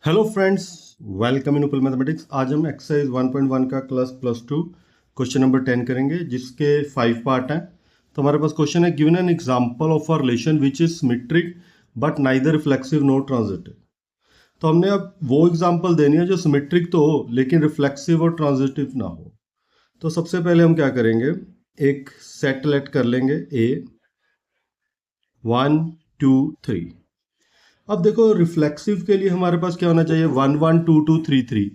Hello friends, welcome in उपल mathematics. आज हम एक्सरसाइज 1.1 का क्लास +2 क्वेश्चन नंबर 10 करेंगे, जिसके 5 पार्ट हैं। तो हमारे पास क्वेश्चन है, given an example of a relation which is symmetric but neither reflexive nor transitive. तो हमने अब वो एग्जांपल देनी है जो सिमेट्रिक तो हो लेकिन रिफ्लेक्सिव और ट्रांजिटिव ना हो। तो सबसे पहले हम क्या करेंगे, एक सेट लेट कर लेंगे ए 1 2 3। अब देखो, रिफ्लेक्सिव के लिए हमारे पास क्या होना चाहिए, 1 1 2 2 3 3,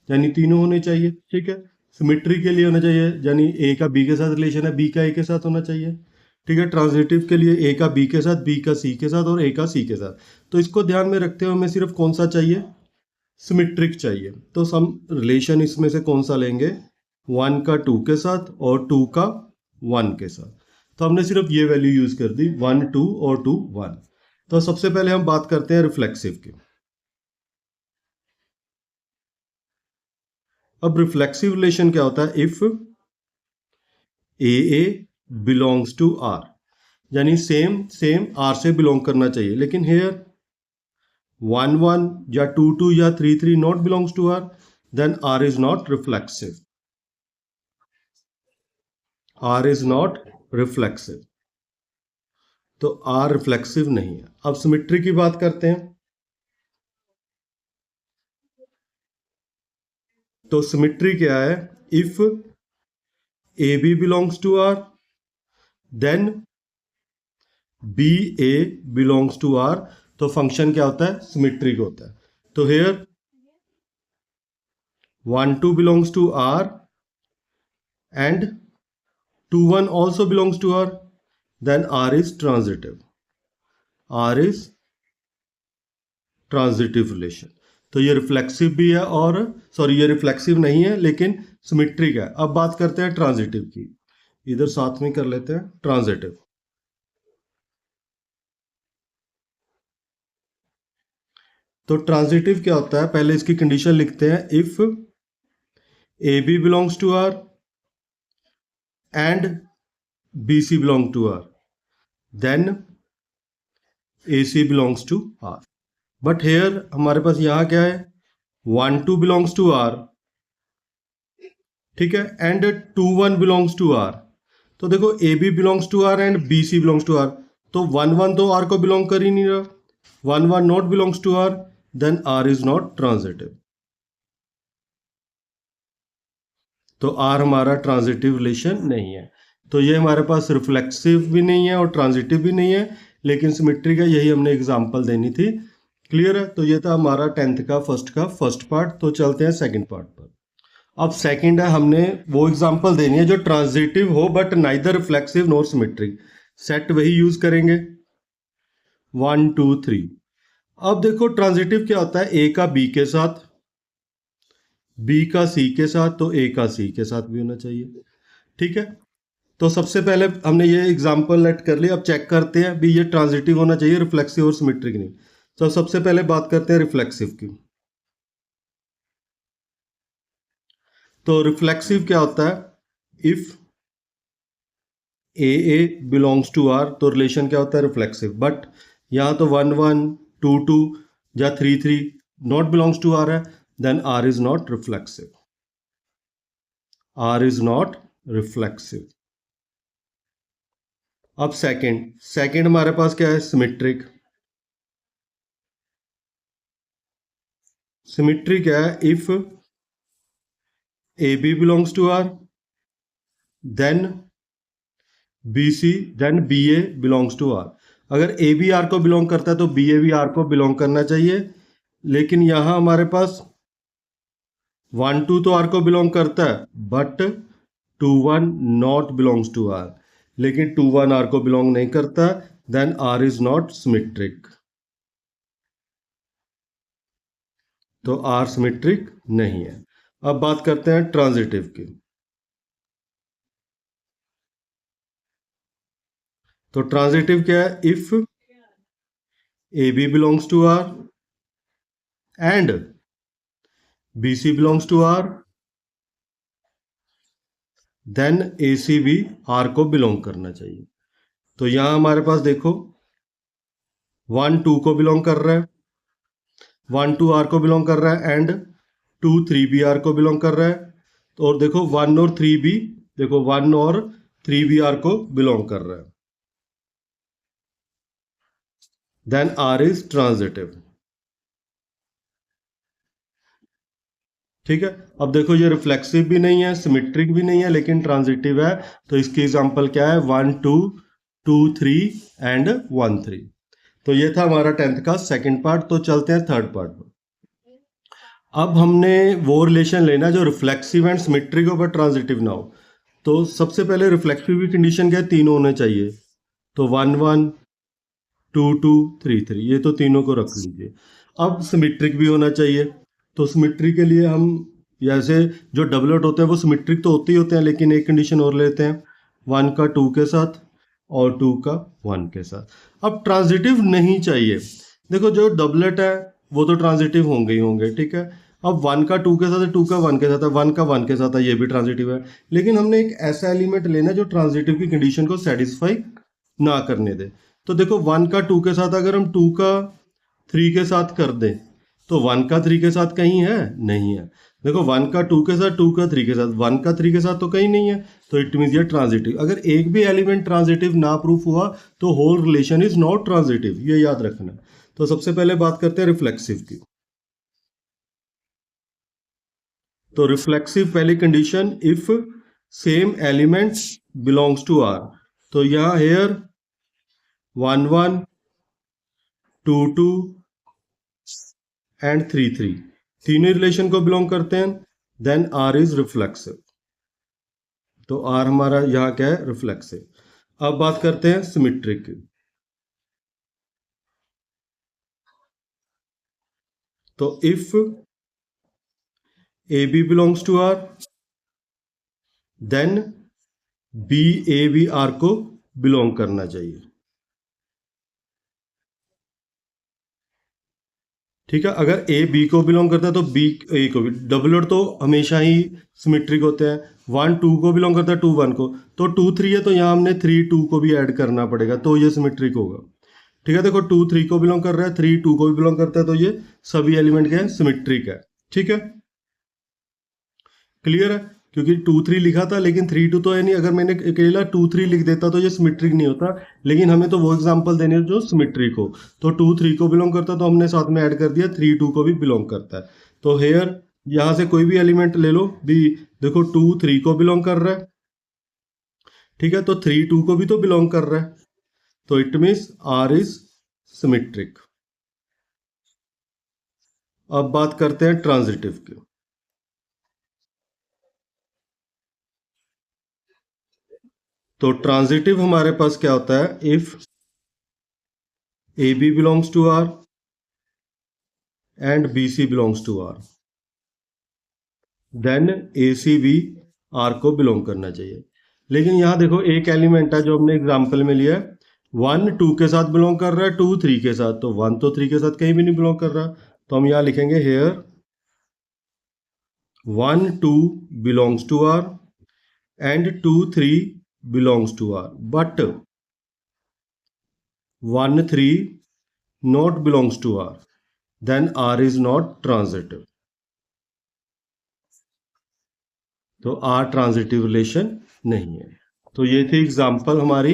यानी तीनों होने चाहिए। ठीक है। सिमेट्री के लिए होना चाहिए, यानी ए का बी के साथ रिलेशन है, बी का ए के साथ होना चाहिए। ठीक है। ट्रांजिटिव के लिए ए का बी के साथ, बी का सी के साथ और ए का सी के साथ। तो इसको ध्यान में रखते हुए हमें सिर्फ कौन सा चाहिए, सिमेट्रिक चाहिए। तो हम रिलेशन इसमें से कौन सा लेंगे, 1 का 2 के साथ और 2 का 1 के साथ। तो हमने सिर्फ ये वैल्यू यूज कर दी, 1 2 और 2 1। तो सबसे पहले हम बात करते हैं रिफ्लेक्सिव की। अब रिफ्लेक्सिव रिलेशन क्या होता है, if A belongs to R, यानी सेम सेम आर से बिलोंग करना चाहिए। लेकिन हेयर 1 1 या 2 2 या 3 3 not belongs to R, then R is not reflexive. R is not reflexive, तो आर रिफ्लेक्सिव नहीं है। अब सिमेट्री की बात करते हैं। तो सिमेट्री क्या है, if A B belongs to R, then B A belongs to R. तो फंक्शन क्या होता है, सिमेट्रिक होता है। तो here 1 2 belongs to R and 2 1 also belongs to R, then R is transitive. R is transitive relation. तो ये reflexive भी है और ये रिफ्लेक्सिव नहीं है लेकिन सिमेट्रिक है। अब बात करते हैं ट्रांजिटिव की, इधर साथ में कर लेते हैं ट्रांजिटिव। तो ट्रांजिटिव क्या होता है, पहले इसकी कंडीशन लिखते हैं, if A B belongs to R and B C belong to R, then A C belongs to R. But here हमारे पास यहां क्या है, 1 2 बिलोंग्स टू आर, ठीक है, एंड 2 1 बिलोंग्स टू आर। तो देखो, A B belongs to R and B C belongs to R, तो 1 1 तो आर को बिलोंग कर ही नहीं रहा, 1 1 not belongs to R, then R is not transitive. तो आर हमारा ट्रांजिटिव रिलेशन नहीं है। तो ये हमारे पास रिफ्लेक्सिव भी नहीं है और ट्रांजिटिव भी नहीं है, लेकिन सिमेट्री का यही हमने एग्जांपल देनी थी। क्लियर है। तो ये था हमारा 10th का फर्स्ट पार्ट। तो चलते हैं सेकंड पार्ट पर। अब सेकंड है, हमने वो एग्जांपल देनी है जो ट्रांजिटिव हो but neither reflexive nor symmetric. Set वही यूज करेंगे, 1 2 3। अब देखो, ट्रांजिटिव क्या होता है, ए का बी के साथ, बी का सी के साथ, तो ए का सी के साथ भी होना चाहिए। ठीक है। तो सबसे पहले हमने ये एग्जांपल लेट कर लिया। अब चेक करते हैं भी ये ट्रांजिटिव होना चाहिए, रिफ्लेक्सिव और सिमेट्रिक नहीं। तो सबसे पहले बात करते हैं रिफ्लेक्सिव की। तो रिफ्लेक्सिव क्या होता है, if A belongs to R, तो रिलेशन क्या होता है, रिफ्लेक्सिव। बट यहां तो 1 1 2 2 या 3 3 नॉट बिलोंग्स टू आर है, then R is not reflexive. R is not reflexive. अब सेकंड हमारे पास क्या है, सिमेट्रिक। सिमेट्री क्या है, if A B belongs to R, then B C, then B A belongs to R. अगर A B R को बिलोंग करता है तो बी ए भी आर को बिलोंग करना चाहिए। लेकिन यहां हमारे पास 1 2 तो आर को बिलोंग करता है, but 2 1 not belongs to R, लेकिन 2 1 आर को बिलोंग नहीं करता, then R is not symmetric. तो आर सिमेट्रिक नहीं है। अब बात करते हैं ट्रांजिटिव की। तो ट्रांजिटिव क्या है, if A B belongs to R and B C belongs to R, then A C भी आर को बिलोंग करना चाहिए। तो यहां हमारे पास देखो, 1 2 को बिलोंग कर रहा है, 1 2 आर को बिलोंग कर रहा है एंड 2 3 भी आर को बिलोंग कर रहा है। तो और देखो 1 और 3 भी, देखो 1 और 3 भी आर को बिलोंग कर रहा है। Then R is transitive. ठीक है, अब देखो ये रिफ्लेक्सिव भी नहीं है, सिमेट्रिक भी नहीं है, लेकिन ट्रांजिटिव है। तो इसकी एग्जांपल क्या है, 1 2 2 3 एंड 1 3। तो ये था हमारा 10th का सेकंड पार्ट। तो चलते हैं थर्ड पार्ट पर। अब हमने वो रिलेशन लेना जो रिफ्लेक्सिव एंड सिमेट्रिक हो बट ट्रांजिटिव ना हो। तो सबसे पहले रिफ्लेक्सिव की कंडीशन क्या है, तीनों होने चाहिए। तो 1 1 2 2 3 3, ये तो तीनों को रख लीजिए। अब सिमेट्रिक भी होना चाहिए। तो सिमेट्री के लिए हम जैसे जो डबलेट होते हैं वो सिमेट्रिक तो होते ही होते हैं, लेकिन एक कंडीशन और लेते हैं, 1 का 2 के साथ और 2 का 1 के साथ। अब ट्रांजिटिव नहीं चाहिए। देखो जो डबलेट है वो तो ट्रांजिटिव होंगे ही होंगे, ठीक है। अब 1 का 2 के साथ है, 2 का 1 के साथ है, 1 का 1 के साथ है, ये भी ट्रांजिटिव है। लेकिन हमने एक ऐसा एलिमेंट लेना है जो ट्रांजिटिव की कंडीशन को सेटिस्फाई ना करने दे। तो देखो 1 का 2 के साथ अगर हम 2 का 3 के साथ कर दें, तो 1 का 3 के साथ कहीं है, नहीं है। देखो 1 का 2 के साथ, 2 का 3 के साथ, 1 का 3 के साथ तो कहीं नहीं है। तो इट मीन ये ट्रांजिटिव। अगर एक भी एलिमेंट ट्रांजिटिव ना प्रूफ हुआ तो whole relation is not transitive, ये याद रखना। तो सबसे पहले बात करते हैं रिफ्लेक्सिव की। तो रिफ्लेक्सिव पहली condition, if same element belongs to R. तो यहां हेयर 1 1 2 2 एंड 3 3 तीनों रिलेशन को बिलोंग करते हैं। Then R is reflexive. तो आर हमारा यहाँ क्या है, रिफ्लेक्सिव। अब बात करते हैं सिमेट्रिक की। तो if A B belongs to R, then B A B R को बिलोंग करना चाहिए। ठीक है, अगर ए बी को बिलोंग करता है तो बी ए को भी। डबलेट तो हमेशा ही सिमेट्रिक होते हैं। 1 2 को बिलोंग करता है, 2 1 को। तो 2 3 है तो यहाँ हमने 3 2 को भी ऐड करना पड़ेगा, तो ये सिमेट्रिक होगा। ठीक है, देखो 2 3 को बिलोंग कर रहा है, 3 2 को भी बिलोंग करता है, तो ये सभी एलिमेंट के हैं, सिमेट्रिक है। ठीक है, क्लियर है। क्योंकि 2 3 लिखा था लेकिन 3 2 तो है नहीं। अगर मैंने अकेला 2 3 लिख देता तो ये सिमेट्रिक नहीं होता। लेकिन हमें तो वो एग्जांपल देने हैं जो सिमेट्रिक हो। तो 2 3 को बिलोंग करता तो हमने साथ में ऐड कर दिया 3 2 को भी बिलोंग करता है। तो हेयर यहां से कोई भी एलिमेंट ले लो भी, देखो 2 3 को बिलोंग कर रहा है। ठीक है, तो 3 2 को भी तो बिलोंग कर रहा है। तो it means R is symmetric. अब बात करते हैं ट्रांजिटिव की। तो ट्रांजिटिव हमारे पास क्या होता है, if A B belongs to R and B C belongs to R, then A C भी आर को बिलोंग करना चाहिए। लेकिन यहां देखो एक एलिमेंट है जो हमने एग्जाम्पल में लिया है, 1 2 के साथ बिलोंग कर रहा है, 2 3 के साथ। तो 1 तो 3 के साथ कहीं भी नहीं बिलोंग कर रहा। तो हम यहां लिखेंगे here 1 2 belongs to R and 2 3 belongs to R, but 1 3 not belongs to R, then R is not transitive। तो R ट्रांजिटिव रिलेशन नहीं है। तो ये थी एग्जांपल हमारी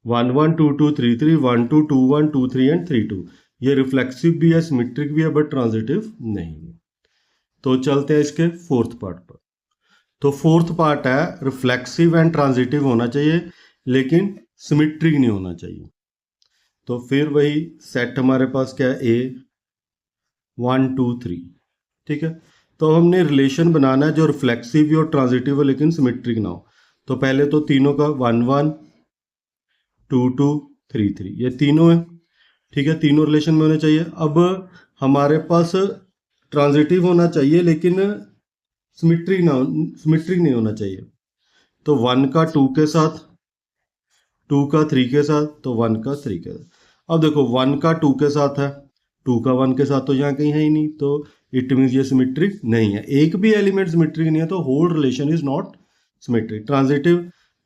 1 1 2 2 3 3, 1 2 2 1 2 3 एंड 3 2। ये रिफ्लेक्सिव भी है, सिमेट्रिक भी है, बट ट्रांजिटिव नहीं है। तो चलते हैं इसके फोर्थ पार्ट पर। तो फोर्थ पार्ट है रिफ्लेक्सिव एंड ट्रांजिटिव होना चाहिए लेकिन सिमेट्रिक नहीं होना चाहिए। तो फिर वही सेट हमारे पास क्या है, ए 1 2 3। ठीक है, तो हमने रिलेशन बनाना है जो रिफ्लेक्सिव भी और ट्रांजिटिव हो लेकिन सिमेट्रिक ना हो। तो पहले तो तीनों का 1 1 2 2 3 3, ये तीनों है। ठीक है, तीनों रिलेशन में होने चाहिए। अब हमारे पास ट्रांजिटिव होना चाहिए लेकिन सिमेट्रिक नहीं होना चाहिए। तो 1 का 2 के साथ, 2 का 3 के साथ, तो 1 का 3 के साथ। अब देखो 1 का 2 के साथ है, 2 का 1 के साथ तो यहाँ कहीं है ही नहीं। तो इट मीन्स ये सिमेट्रिक नहीं है। एक भी एलिमेंट सिमेट्रिक नहीं है तो whole relation is not symmetric. Transitive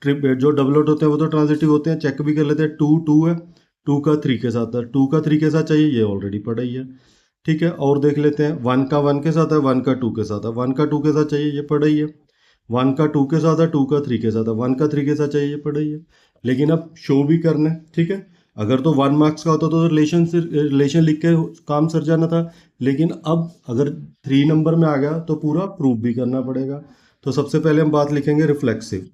जो डबलेट होते हैं वो तो ट्रांजिटिव होते हैं, चेक भी कर लेते हैं। 2 2 है, 2 का 3 के साथ है, 2 का 3 के साथ चाहिए, ये ऑलरेडी पढ़ा ही है। ठीक है, और देख लेते हैं। 1 का 1 के साथ है, 1 का 2 के साथ है। 1 का 2 के साथ चाहिए, ये पढ़ रही है। 1 का 2 के साथ है, 2 का 3 के साथ है। 1 का 3 के साथ चाहिए, ये पढ़ रही है। लेकिन अब शो भी करना है, ठीक है। अगर तो 1 मार्क्स का होता तो रिलेशन से रिलेशन लिख के काम सर जाना था। लेकिन अब अगर 3 नंबर में आ गया तो पूरा प्रूफ भी करना पड़ेगा। तो सबसे पहले हम बात लिखेंगे reflexive.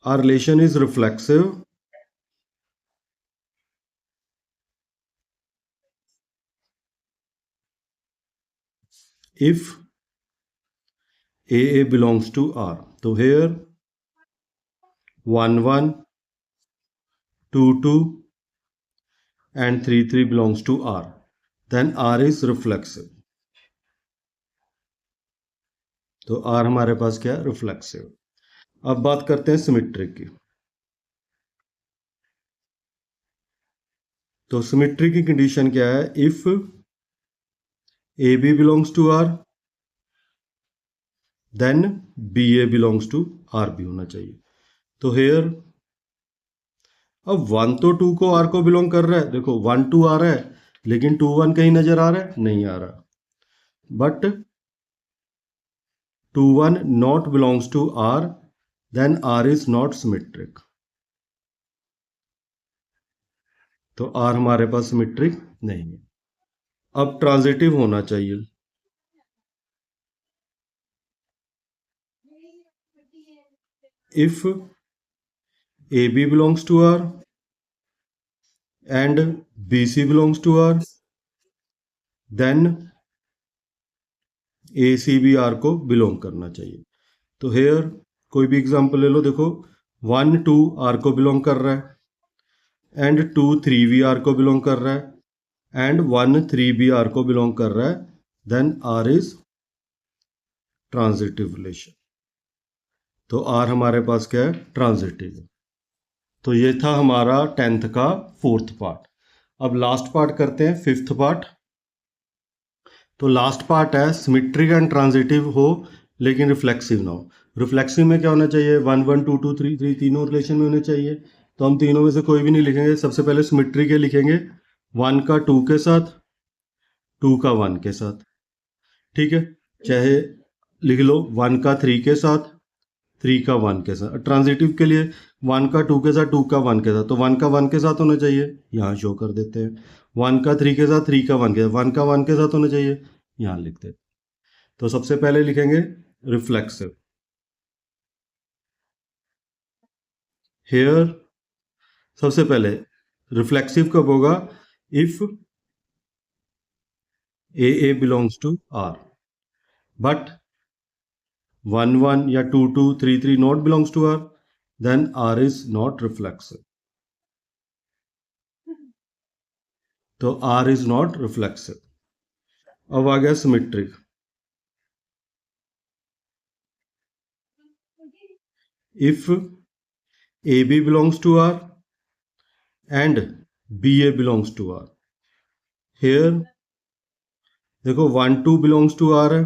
Our relation is reflexive if AA belongs to R. So here 1 1, 2 2 and 3 3 belongs to R. Then R is reflexive. तो R हमारे पास क्या है? रिफ्लेक्सिव। अब बात करते हैं सिमेट्रिक की। तो सिमेट्री की कंडीशन क्या है? If AB belongs to R, then BA belongs to R भी होना चाहिए। तो हेयर अब 1 तो 2 को R को बिलोंग कर रहा है। देखो 1 2 आ रहा है, लेकिन 2 1 कहीं नजर आ रहा है? नहीं आ रहा। But 2 1 not belongs to R, then R is not symmetric. तो R हमारे पास सिमेट्रिक नहीं है। अब ट्रांजिटिव होना चाहिए। If AB belongs to R and BC belongs to R, then AC भी R को बिलोंग करना चाहिए। तो हेयर कोई भी एग्जांपल ले लो। देखो 1 2 R को बिलोंग कर रहा है, एंड 2 3 भी R को बिलोंग कर रहा है, एंड 1 3 भी R को बिलोंग कर रहा है। Then R is transitive relation. तो R हमारे पास क्या है? ट्रांजिटिव है। तो ये था हमारा 10th का 4th पार्ट। अब लास्ट पार्ट करते हैं, 5th पार्ट। तो लास्ट पार्ट है सिमेट्रिक एंड ट्रांजिटिव हो लेकिन रिफ्लेक्सिव ना हो। रिफ्लेक्सिव में क्या होना चाहिए? 1 1 2 2 3 3 तीनों रिलेशन में होने चाहिए। तो हम तीनों में से कोई भी नहीं लिखेंगे। सबसे पहले सिमेट्री के लिखेंगे। 1 का 2 के साथ, 2 का 1 के साथ, ठीक है। चाहे लिख लो 1 का 3 के साथ, 3 का 1 के साथ। ट्रांजिटिव के लिए 1 का 2 के साथ, 2 का 1 के साथ। तो 1 का 1 के साथ होना चाहिए, यहाँ शो कर देते हैं। 1 का 3 के साथ, 3 का 1 के साथ। 1 का 1 के साथ होना चाहिए, यहाँ लिखते हैं। तो सबसे पहले लिखेंगे रिफ्लेक्सिव। हेयर सबसे पहले रिफ्लेक्सिव कब होगा? If AA belongs to R, but 1 1 या 2 2 3 3 not belongs to R, then R is not reflexive. तो R is not reflexive. अब आ गया symmetric. If AB belongs to R and BA belongs to R, here देखो 1 2 belongs to R है,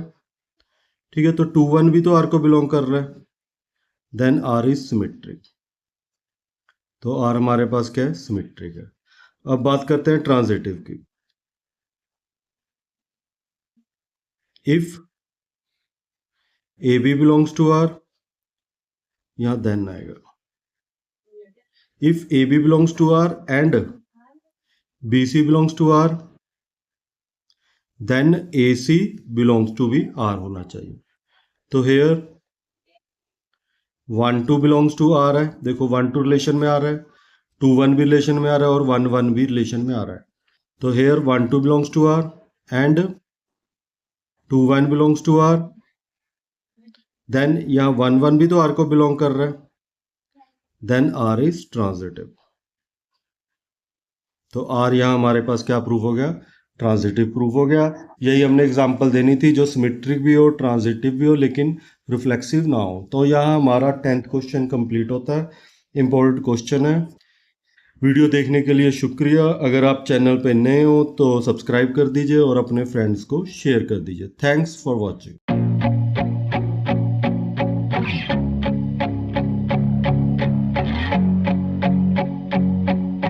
ठीक है। तो 2 1 भी तो R को बिलोंग कर रहा है। Then R is symmetric. तो R हमारे पास क्या है? सिमेट्रिक है। अब बात करते हैं ट्रांजिटिव की। If AB belongs to R, यहां देन आएगा। If AB belongs to R and BC belongs to R, then AC belongs to भी R होना चाहिए। तो हेयर 1 2 belongs to R है। देखो 1 2 रिलेशन में आ रहा है, 2 1 भी रिलेशन में आ रहा है, और 1 1 भी रिलेशन में आ रहा है। तो here 1 2 belongs to R and 2 1 belongs to R। Then यहाँ 1 1 भी तो R को बिलोंग कर रहा है। Then R is transitive. तो R यहाँ हमारे पास क्या प्रूफ हो गया? ट्रांजिटिव प्रूफ हो गया। यही हमने एग्जांपल देनी थी, जो सिमेट्रिक भी हो, ट्रांजिटिव भी हो, लेकिन रिफ्लेक्सिव ना हो। तो यहाँ हमारा 10th क्वेश्चन कंप्लीट होता है। इंपॉर्टेंट क्वेश्चन है। वीडियो देखने के लिए शुक्रिया। अगर आप चैनल पे नए हो तो सब्सक्राइब कर दीजिए और अपने फ्रेंड्स को शेयर कर दीजिए। Thanks for watching.